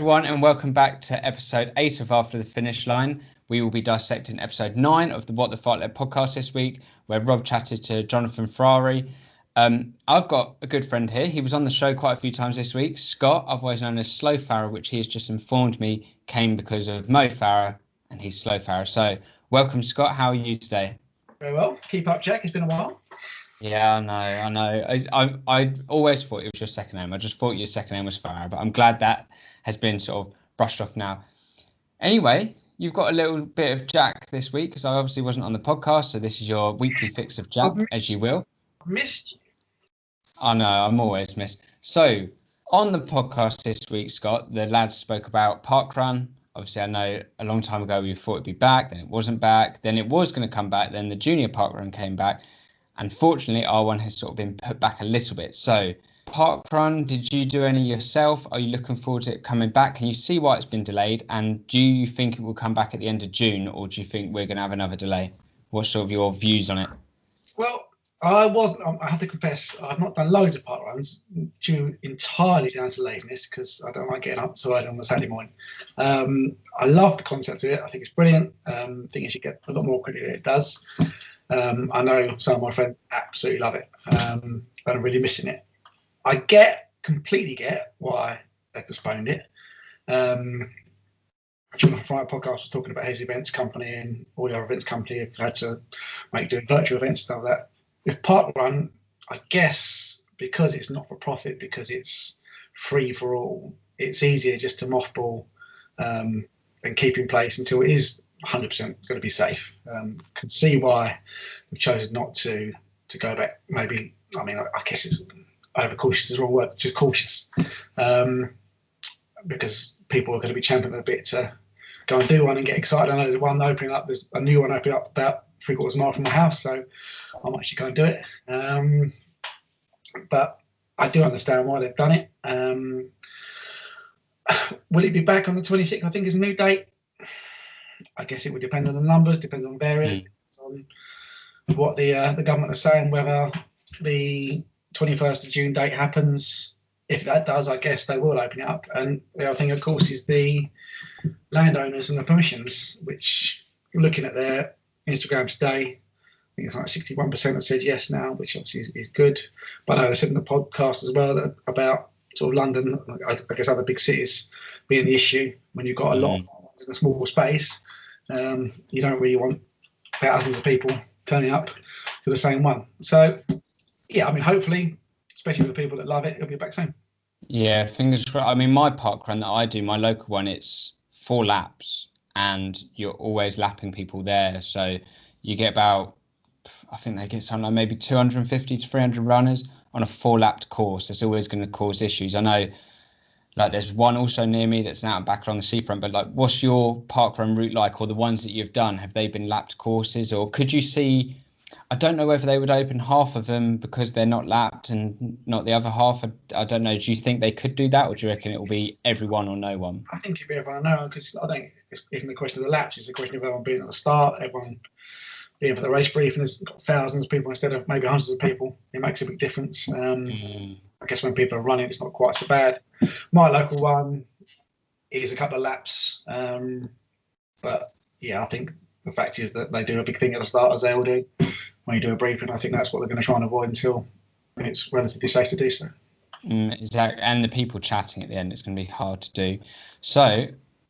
everyone, and welcome back to episode 8 of After the Finish Line. We will be dissecting episode 9 of the What the Fartlek podcast this week, where Rob chatted to Jonathan Ferrari. I've got a good friend here. He was on the show quite a few times this week. Scott, otherwise known as Slow Farah, which he has just informed me came because of Mo Farah, and he's Slow Farah. So welcome, Scott. How are you today? Very well. Keep up, Jack. It's been a while. Yeah, I know. I always thought it was your second name. I just thought your second name was Farah, but I'm glad that has been sort of brushed off now. Anyway, you've got a little bit of Jack this week because I obviously wasn't on the podcast, so this is your weekly fix of Jack, as you will. Missed you. I know, I'm always missed. So, on the podcast this week, Scott, the lads spoke about parkrun. Obviously, I know a long time ago we thought it'd be back, then it wasn't back, then it was going to come back, then the junior parkrun came back. Unfortunately, R1 has sort of been put back a little bit. So, parkrun, did you do any yourself? Are you looking forward to it coming back? Can you see why it's been delayed? And do you think it will come back at the end of June, or do you think we're going to have another delay? What's sort of your views on it? Well, I have to confess, I've not done loads of parkruns due entirely down to laziness because I don't like getting up so early on a Saturday morning. I love the concept of it. I think it's brilliant. I think it should get a lot more credit than it does. I know some of my friends absolutely love it, and I'm really missing it. I completely get why they postponed it. Jono Friday podcast was talking about his events company and all the other events company have had to do virtual events and stuff like that. With parkrun, I guess because it's not for profit, because it's free for all, it's easier just to mothball and keep in place until it is 100% going to be safe. Can see why we've chosen not to go back. Maybe, I mean, I guess it's overcautious is the wrong word, just cautious. Because people are going to be champing a bit to go and do one and get excited. I know there's a new one opening up about 3/4 mile from my house, so I'm actually going to do it. But I do understand why they've done it. Will it be back on the 26th? I think is a new date. I guess it would depend on the numbers, depends on various, depends on what the government is saying, whether the 21st of June date happens. If that does, I guess they will open it up. And the other thing, of course, is the landowners and the permissions, which looking at their Instagram today, I think it's like 61% have said yes now, which obviously is good. But I know they said in the podcast as well about sort of London, I guess other big cities being the issue when you've got a lot in a small space. You don't really want thousands of people turning up to the same one. So, yeah, I mean, hopefully, especially for the people that love it, it'll be back soon. Yeah, fingers crossed. I mean, my parkrun that I do, my local one, it's 4 laps and you're always lapping people there. So you get about, I think they get something like maybe 250 to 300 runners on a 4-lapped course. It's always going to cause issues. I know, like, there's one also near me that's now back on the seafront, but like, what's your parkrun route like, or the ones that you've done? Have they been lapped courses, or could you see, I don't know whether they would open half of them because they're not lapped and not the other half. I don't know. Do you think they could do that, or do you reckon it will be everyone or no one? I think it'll be everyone I know, because I think it's even the question of the laps. It's the question of everyone being at the start, everyone being for the race brief, and there's got thousands of people instead of maybe hundreds of people. It makes a big difference. I guess when people are running, it's not quite so bad. My local one is a couple of laps. But yeah, I think the fact is that they do a big thing at the start, as they all do when you do a briefing. I think that's what they're going to try and avoid until it's relatively safe to do so. Exactly. And the people chatting at the end, it's going to be hard to do. So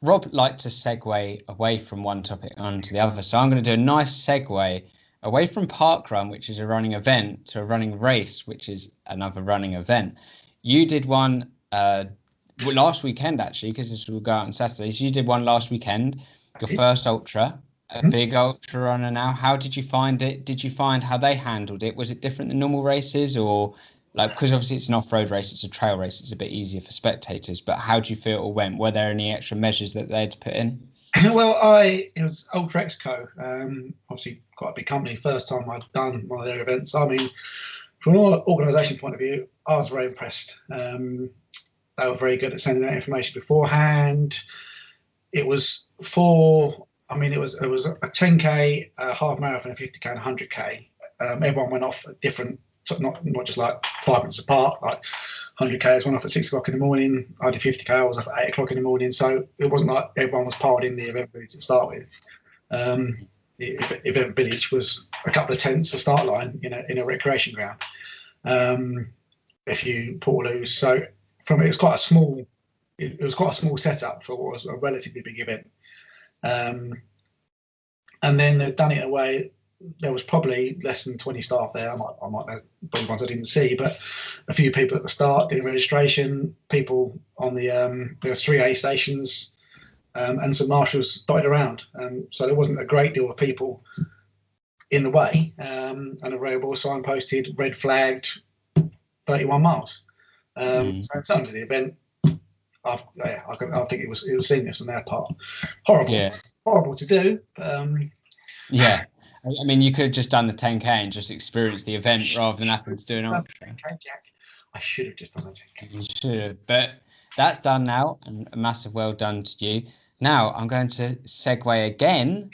Rob liked to segue away from one topic onto the other. So I'm going to do a nice segue away from parkrun, which is a running event, to a running race, which is another running event. You did one last weekend, actually, because this will go out on Saturdays. You did one last weekend, your first ultra, a big ultra runner now. How did you find it? Did you find how they handled it? Was it different than normal races, or like, because obviously it's an off-road race, it's a trail race, it's a bit easier for spectators, but how do you feel it all went? Were there any extra measures that they had to put in? Well, it was Ultra Exco, obviously quite a big company. First time I'd done one of their events. I mean, from an organisation point of view, I was very impressed. They were very good at sending out information beforehand. It was it was a 10K, a half marathon, a 50K and 100K. Everyone went off at different not just like 5 minutes apart, like 100k was one off at 6 o'clock in the morning. I did 50k, I was off at 8 o'clock in the morning. So it wasn't like everyone was piled in the event village to start with. The event village was a couple of tents, a start line in a recreation ground, a few portaloos. So from it was quite a small. It was quite a small setup for what was a relatively big event. And then they'd done it in a way. There was probably less than 20 staff there. I might know the ones I didn't see, but a few people at the start doing registration, people on the there was 3A stations, and some marshals dotted around. So there wasn't a great deal of people in the way, and a variable signposted, red flagged, 31 miles. So in terms of the event, I think it was seamless on their part. Horrible to do. Yeah. I mean, you could have just done the 10k and just experienced the event rather than having to do an ultra. 10k, Jack. I should have just done the 10k. You should have, but that's done now, and a massive well done to you. Now I'm going to segue again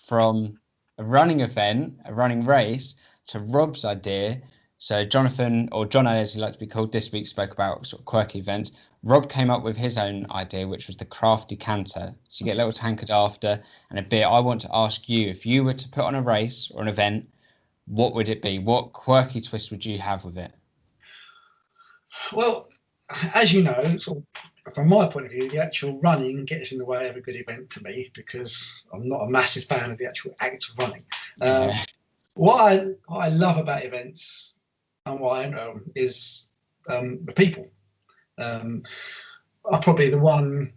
from a running event, a running race, to Rob's idea. So Jonathan, or Jono as he likes to be called, this week spoke about sort of quirky events. Rob came up with his own idea, which was the craft decanter. So you get a little tankard after and a beer. I want to ask you, if you were to put on a race or an event, what would it be? What quirky twist would you have with it? Well, as you know, sort of, from my point of view, the actual running gets in the way of a good event for me because I'm not a massive fan of the actual act of running. What I love about events and what I know is the people. I'm probably the one,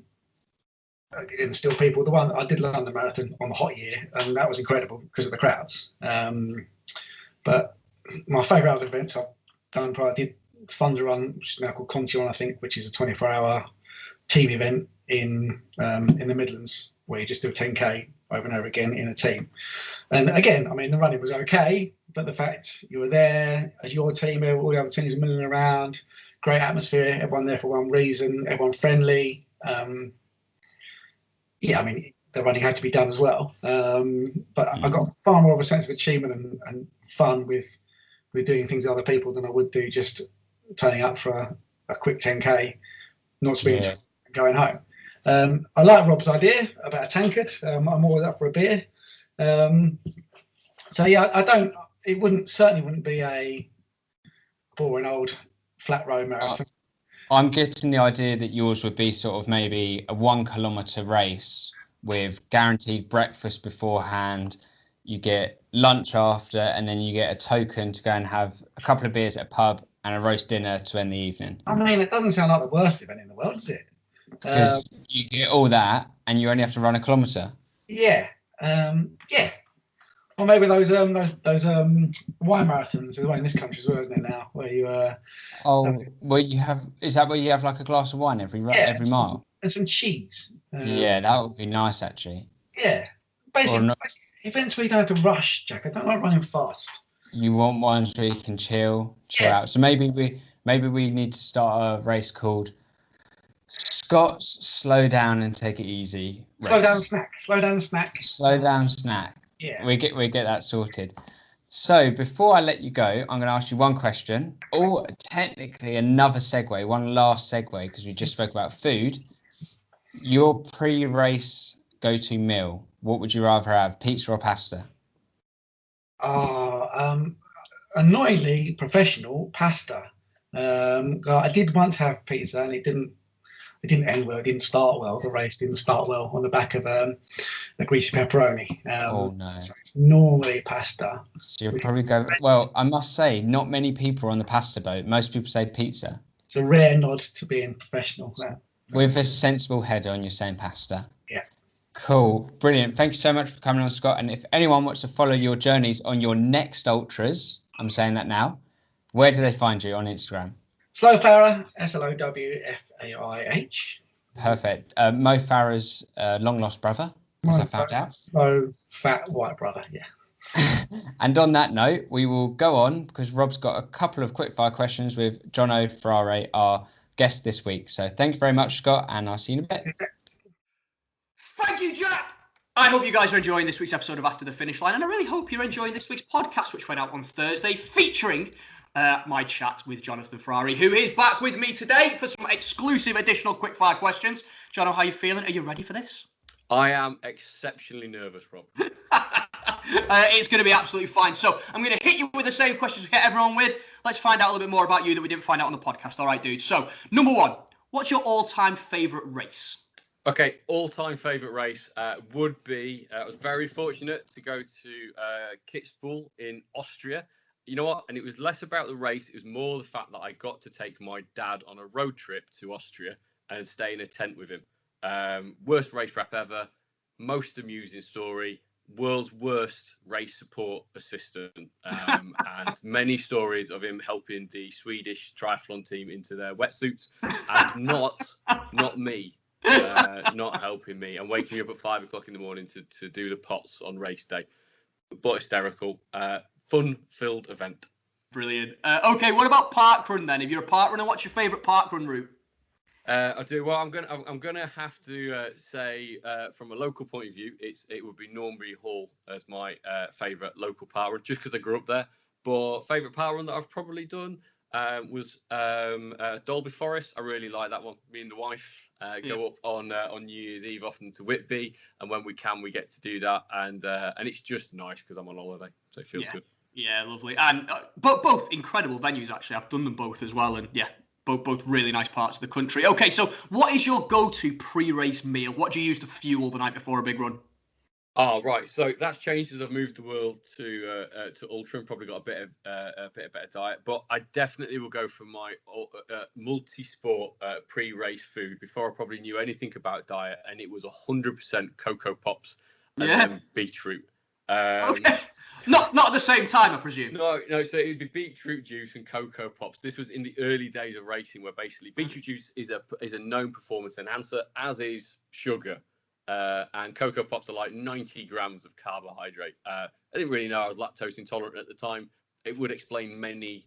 again, still people, the one I did London Marathon on the hot year, and that was incredible because of the crowds. But my favourite other events I've done, probably did Thunder Run, which is now called Conti Run, I think, which is a 24-hour team event in the Midlands, where you just do a 10k over and over again in a team. And again, I mean, the running was okay, but the fact you were there as your team, all the other teams milling around, great atmosphere, everyone there for one reason, everyone friendly. Yeah, I mean, the running had to be done as well. But I got far more of a sense of achievement and fun with doing things with other people than I would do just turning up for a quick 10k, not speaking to going home. I like Rob's idea about a tankard. I'm always up for a beer. So yeah, it certainly wouldn't be a boring old flat road marathon. I'm getting the idea that yours would be sort of maybe a 1 kilometre race with guaranteed breakfast beforehand. You get lunch after, and then you get a token to go and have a couple of beers at a pub and a roast dinner to end the evening. I mean, it doesn't sound like the worst event in the world, does it? Because you get all that and you only have to run a kilometre. Yeah. Yeah. Or maybe those wine marathons as well in this country as well, isn't it now? Where you where you have, is that where you have like a glass of wine every mile? And some cheese. Yeah, that would be nice actually. Yeah. Basically, events where you don't have to rush, Jack. I don't like running fast. You want ones where you can chill out. So maybe we need to start a race called Scott's Slow Down and Take It Easy race. Slow down snack. Yeah. We get that sorted. So before I let you go, I'm going to ask you one question, or technically another segue, one last segue, because we just spoke about food. Your pre-race go-to meal, what would you rather have, pizza or pasta? Annoyingly professional, pasta. I did once have pizza and it didn't end well. It didn't start well. The race didn't start well on the back of a greasy pepperoni. Oh no! So it's normally pasta. So you'll probably go. Well, I must say, not many people are on the pasta boat. Most people say pizza. It's a rare nod to being professional. With a sensible head on, you're saying pasta. Yeah. Cool, brilliant. Thank you so much for coming on, Scott. And if anyone wants to follow your journeys on your next ultras, I'm saying that now, where do they find you on Instagram? Slow Farah, SLOWFAIH. Perfect. Mo Farah's long lost brother, as I found out. Slow fat white brother, yeah. And on that note, we will go on because Rob's got a couple of quickfire questions with Jono Ferrari, our guest this week. So thank you very much, Scott, and I'll see you in a bit. Thank you, Jack. I hope you guys are enjoying this week's episode of After the Finish Line, and I really hope you're enjoying this week's podcast, which went out on Thursday, featuring my chat with Jonathan Ferrari, who is back with me today for some exclusive additional quickfire questions. Jono, how are you feeling? Are you ready for this? I am exceptionally nervous, Rob. It's going to be absolutely fine. So I'm going to hit you with the same questions we hit everyone with. Let's find out a little bit more about you that we didn't find out on the podcast. All right, dude. So, number one, what's your all-time favourite race? Okay, all-time favourite race would be, I was very fortunate to go to Kitzbühel in Austria. You know what? And it was less about the race. It was more the fact that I got to take my dad on a road trip to Austria and stay in a tent with him. Worst race prep ever. Most amusing story. World's worst race support assistant. And many stories of him helping the Swedish triathlon team into their wetsuits. And not me. Not helping me and waking me up at 5 o'clock in the morning to do the pots on race day. But hysterical. Fun-filled event. Brilliant. Okay, what about parkrun then? If you're a parkrunner, what's your favourite parkrun route? I do. Well, I'm gonna have to say from a local point of view, it would be Nornbury Hall as my favourite local parkrun, just because I grew up there. But favourite parkrun that I've probably done was Dalby Forest. I really like that one. Me and the wife go up on New Year's Eve often to Whitby, and when we can, we get to do that, and it's just nice because I'm on holiday, so it feels good. Yeah, lovely. And but both incredible venues, actually. I've done them both as well. And yeah, both really nice parts of the country. Okay, so what is your go-to pre-race meal? What do you use to fuel the night before a big run? Oh, right. So that's changed as I've moved the world to ultra and probably got a bit of better diet. But I definitely will go for my multi-sport pre-race food before I probably knew anything about diet. And it was 100% Cocoa Pops and beetroot. Okay. Not at the same time, I presume. No. So it would be beetroot juice and Cocoa Pops. This was in the early days of racing, where basically beetroot juice is a known performance enhancer, as is sugar, and Cocoa Pops are like 90 grams of carbohydrate. I didn't really know I was lactose intolerant at the time. It would explain many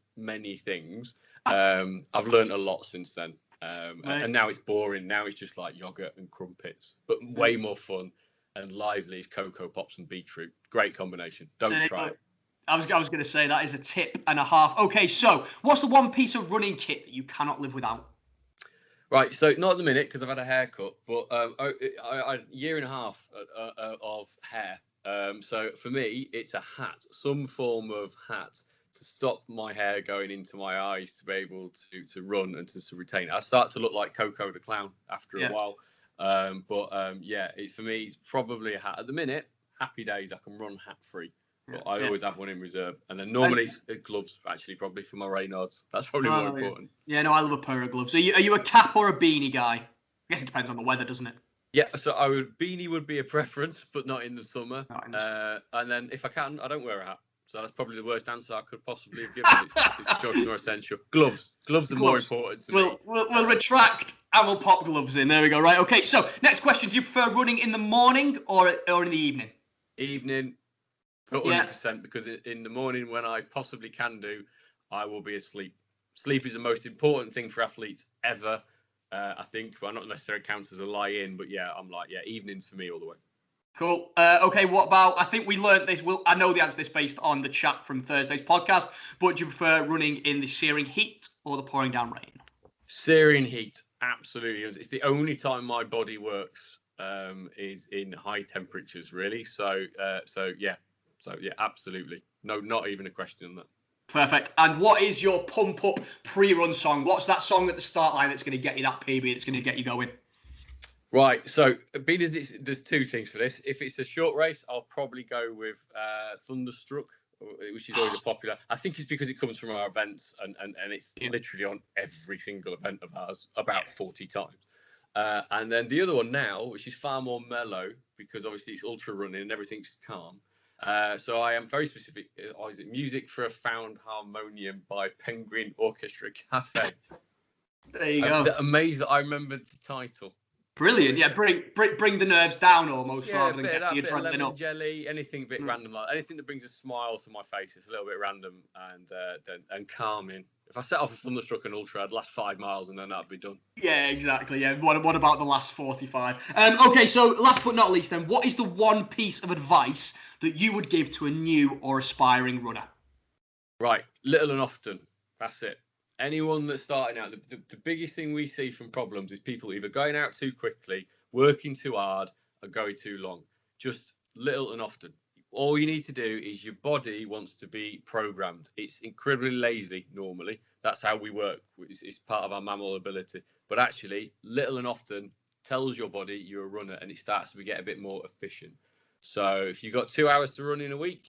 things. I've learned a lot since then, and now it's boring. Now it's just like yogurt and crumpets, but way more fun and lively is Cocoa Pops and beetroot. Great combination. Don't try it. I was going to say that is a tip and a half. Okay, so what's the one piece of running kit that you cannot live without? Right, so not at the minute because I've had a haircut, but I a year and a half of hair. So for me, it's a hat, some form of hat to stop my hair going into my eyes to be able to run and to retain it. I start to look like Coco the Clown after a while. It's for me, it's probably a hat at the minute. Happy days, I can run hat free, but I always have one in reserve. And then normally gloves, actually, probably for my Reynards. That's probably more important. Yeah, no, I love a pair of gloves. Are you a cap or a beanie guy? I guess it depends on the weather, doesn't it? Yeah, so beanie would be a preference, but not in the summer. And then if I can, I don't wear a hat. So that's probably the worst answer I could possibly have given. It's much more essential. Gloves are more important to me. We'll retract and we'll pop gloves in. There we go. Right. Okay. So next question: do you prefer running in the morning or in the evening? Evening, 100%. Because in the morning, when I possibly can do, I will be asleep. Sleep is the most important thing for athletes ever. I think. Well, not necessarily counts as a lie-in, but evenings for me all the way. Cool. Okay, what about, I think we learned this. I know the answer to this based on the chat from Thursday's podcast, but do you prefer running in the searing heat or the pouring down rain? Searing heat, absolutely. It's the only time my body works is in high temperatures, really. So absolutely. No, not even a question on that. Perfect. And what is your pump-up pre-run song? What's that song at the start line that's going to get you that PB, that's going to get you going? Right, so there's two things for this. If it's a short race, I'll probably go with Thunderstruck, which is always a popular. I think it's because it comes from our events, and it's literally on every single event of ours about 40 times. And then the other one now, which is far more mellow, because obviously it's ultra running and everything's calm. So I am very specific. Is it Music for a Found Harmonium by Penguin Orchestra Cafe? There you go. I'm amazed that I remembered the title. Brilliant, yeah. Bring the nerves down almost, rather than get your adrenaline up. Jelly, anything a bit random, like anything that brings a smile to my face. It's a little bit random and calming. If I set off a Thunderstruck and Ultra, I'd last 5 miles and then that'd be done. Yeah, exactly. Yeah. What about the last 45? Okay, so last but not least, then, what is the one piece of advice that you would give to a new or aspiring runner? Right, little and often. That's it. Anyone that's starting out, the biggest thing we see from problems is people either going out too quickly, working too hard, or going too long. Just little and often. All you need to do is your body wants to be programmed. It's incredibly lazy normally. That's how we work. It's part of our mammal ability. But actually, little and often tells your body you're a runner, and it starts to get a bit more efficient. So if you've got 2 hours to run in a week,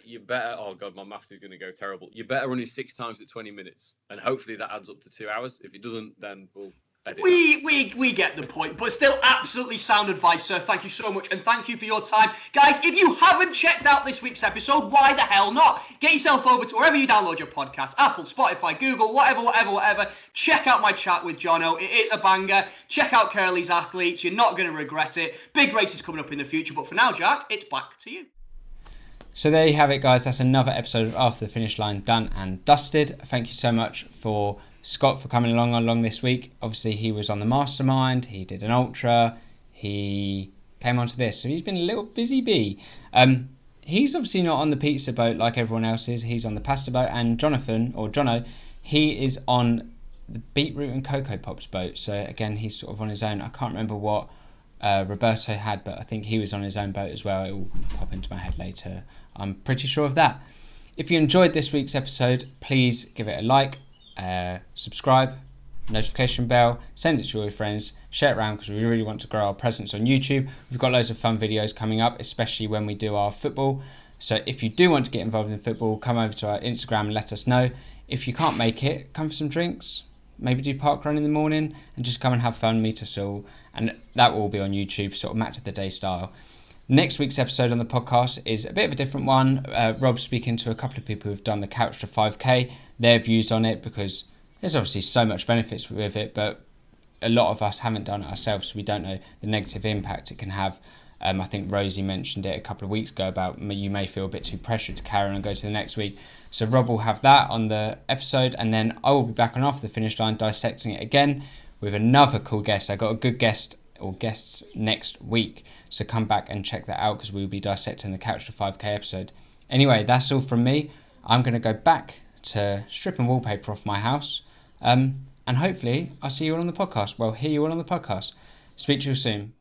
you better, oh God, my maths is going to go terrible. You better run it 6 times at 20 minutes. And hopefully that adds up to 2 hours. If it doesn't, then we'll edit we get the point, but still absolutely sound advice, sir. Thank you so much, and thank you for your time. Guys, if you haven't checked out this week's episode, why the hell not? Get yourself over to wherever you download your podcast, Apple, Spotify, Google, whatever. Check out my chat with Jono. It is a banger. Check out Curly's Athletes. You're not going to regret it. Big races coming up in the future, but for now, Jack, it's back to you. So there you have it, guys. That's another episode of After the Finish Line done and dusted. Thank you so much for Scott for coming along this week. Obviously, he was on the mastermind. He did an ultra. He came onto this. So he's been a little busy bee. He's obviously not on the pizza boat like everyone else is. He's on the pasta boat. And Jono, he is on the beetroot and Cocoa Pops boat. So again, he's sort of on his own. I can't remember what Roberto had, but I think he was on his own boat as well. It will pop into my head later. I'm pretty sure of that. If you enjoyed this week's episode, please give it a like, subscribe, notification bell, send it to all your friends, share it around because we really want to grow our presence on YouTube. We've got loads of fun videos coming up, especially when we do our football. So if you do want to get involved in football, come over to our Instagram and let us know. If you can't make it, come for some drinks, maybe do parkrun in the morning and just come and have fun, meet us all. And that will all be on YouTube, sort of match of the day style. Next week's episode on the podcast is a bit of a different one. Rob's speaking to a couple of people who've done the Couch to 5K, their views on it, because there's obviously so much benefits with it, but a lot of us haven't done it ourselves, so we don't know the negative impact it can have. I think Rosie mentioned it a couple of weeks ago about you may feel a bit too pressured to carry on and go to the next week. So Rob will have that on the episode, and then I will be back on After the Finish Line dissecting it again with another cool guest. I got a good guest or guests next week, so come back and check that out because we'll be dissecting the Couch to 5K episode. Anyway, that's all from me. I'm going to go back to stripping wallpaper off my house, and hopefully I'll see you all on the podcast. Well, hear you all on the podcast. Speak to you soon.